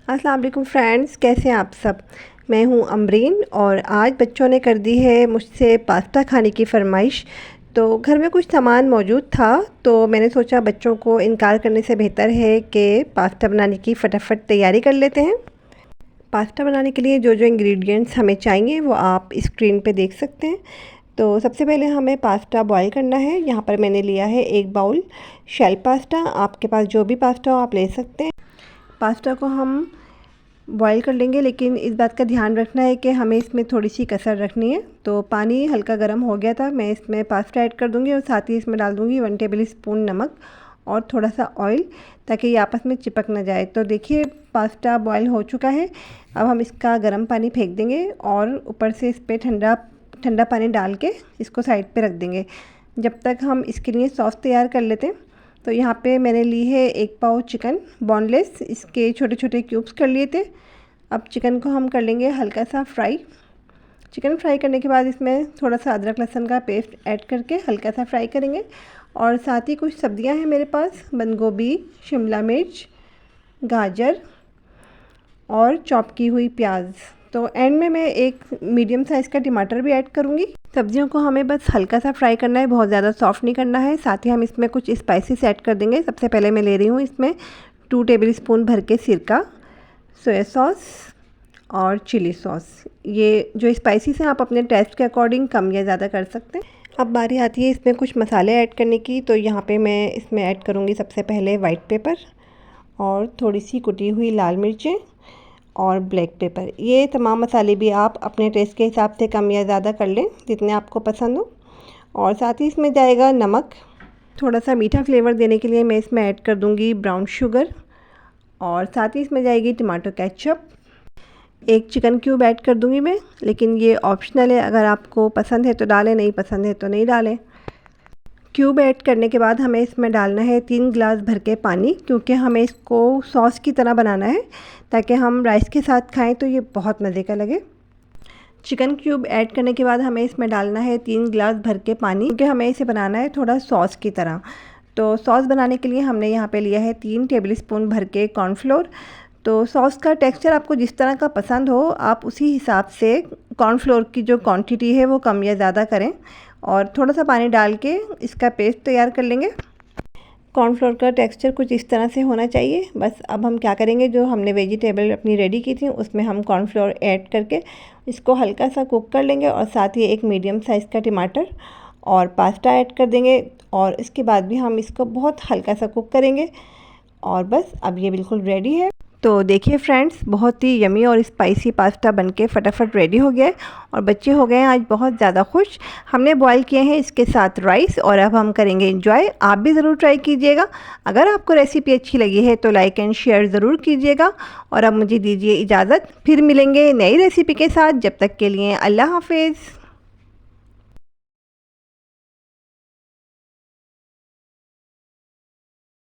अस्सलाम वालेकुम फ्रेंड्स, कैसे हैं आप सब। मैं हूं अमरीन और आज बच्चों ने कर दी है मुझसे पास्ता खाने की फरमाइश। तो घर में कुछ सामान मौजूद था तो मैंने सोचा बच्चों को इनकार करने से बेहतर है कि पास्ता बनाने की फटाफट तैयारी कर लेते हैं। पास्ता बनाने के लिए जो जो इंग्रेडिएंट्स हमें चाहिए वो आप स्क्रीन पे देख सकते हैं। तो सबसे पहले हमें पास्ता बॉईल करना है। यहाँ पर मैंने लिया है 1 बाउल शेल पास्ता। आपके पास जो भी पास्ता हो आप ले सकते हैं। पास्ता को हम बॉईल कर लेंगे, लेकिन इस बात का ध्यान रखना है कि हमें इसमें थोड़ी सी कसर रखनी है। तो पानी हल्का गर्म हो गया था, मैं इसमें पास्ता ऐड कर दूंगी और साथ ही इसमें डाल दूंगी 1 टेबल स्पून नमक और थोड़ा सा ऑयल, ताकि ये आपस में चिपक ना जाए। तो देखिए पास्ता बॉईल हो चुका है। अब हम इसका गर्म पानी फेंक देंगे और ऊपर से इस पर ठंडा पानी डाल के इसको साइड पे रख देंगे जब तक हम इसके लिए सॉस तैयार कर लेते हैं। तो यहाँ पे मैंने ली है 1 पाव चिकन बोनलेस, इसके छोटे छोटे क्यूब्स कर लिए थे। अब चिकन को हम कर लेंगे हल्का सा फ्राई। चिकन फ्राई करने के बाद इसमें थोड़ा सा अदरक लहसुन का पेस्ट ऐड करके हल्का सा फ्राई करेंगे। और साथ ही कुछ सब्जियां हैं मेरे पास, बंद गोभी, शिमला मिर्च, गाजर और चॉप की हुई प्याज। तो एंड में मैं एक मीडियम साइज़ का टमाटर भी ऐड करूँगी। सब्जियों को हमें बस हल्का सा फ्राई करना है, बहुत ज़्यादा सॉफ्ट नहीं करना है। साथ ही हम इसमें कुछ स्पाइसेस ऐड कर देंगे। सबसे पहले मैं ले रही हूँ इसमें 2 टेबल स्पून भर के सिरका, सोया सॉस और चिली सॉस। ये जो स्पाइसेस हैं आप अपने टेस्ट के अकॉर्डिंग कम या ज़्यादा कर सकते हैं। अब बारी आती है इसमें कुछ मसाले ऐड करने की। तो यहाँ पे मैं इसमें ऐड करूँगी सबसे पहले वाइट पेपर और थोड़ी सी कुटी हुई लाल मिर्चें और ब्लैक पेपर। ये तमाम मसाले भी आप अपने टेस्ट के हिसाब से कम या ज़्यादा कर लें, जितने आपको पसंद हो। और साथ ही इसमें जाएगा नमक। थोड़ा सा मीठा फ्लेवर देने के लिए मैं इसमें ऐड कर दूँगी ब्राउन शुगर। और साथ ही इसमें जाएगी tomato ketchup. 1 chicken cube add कर दूँगी मैं, लेकिन ये ऑप्शनल है, अगर आपको पसंद है तो डालें, नहीं पसंद है तो नहीं डालें। क्यूब ऐड करने के बाद हमें इसमें डालना है 3 गिलास भर के पानी, क्योंकि हमें इसको सॉस की तरह बनाना है ताकि हम राइस के साथ खाएं तो ये बहुत मज़े का लगे। चिकन क्यूब ऐड करने के बाद हमें इसमें डालना है 3 गिलास भर के पानी, क्योंकि हमें इसे बनाना है थोड़ा सॉस की तरह। तो सॉस बनाने के लिए हमने यहाँ पे लिया है 3 टेबल स्पून भर के कॉर्नफ्लोर। तो सॉस का टेक्सचर आपको जिस तरह का पसंद हो आप उसी हिसाब से कॉर्नफ्लोर की जो क्वांटिटी है वो कम या ज़्यादा करें। और थोड़ा सा पानी डाल के इसका पेस्ट तैयार कर लेंगे। कॉर्नफ्लोर का टेक्सचर कुछ इस तरह से होना चाहिए। बस अब हम क्या करेंगे, जो हमने वेजिटेबल अपनी रेडी की थी उसमें हम कॉर्नफ्लोर ऐड करके इसको हल्का सा कुक कर लेंगे। और साथ ही एक मीडियम साइज़ का टमाटर और पास्ता ऐड कर देंगे। और इसके बाद भी हम इसको बहुत हल्का सा कुक करेंगे। और बस अब ये बिल्कुल रेडी है। तो देखिए फ्रेंड्स, बहुत ही यमी और स्पाइसी पास्ता बनके फटाफट रेडी हो गया है और बच्चे हो गए हैं आज बहुत ज़्यादा खुश। हमने बॉईल किए हैं इसके साथ राइस और अब हम करेंगे एंजॉय। आप भी ज़रूर ट्राई कीजिएगा। अगर आपको रेसिपी अच्छी लगी है तो लाइक एंड शेयर ज़रूर कीजिएगा। और अब मुझे दीजिए इजाज़त, फिर मिलेंगे नई रेसिपी के साथ। जब तक के लिए अल्लाह हाफिज़।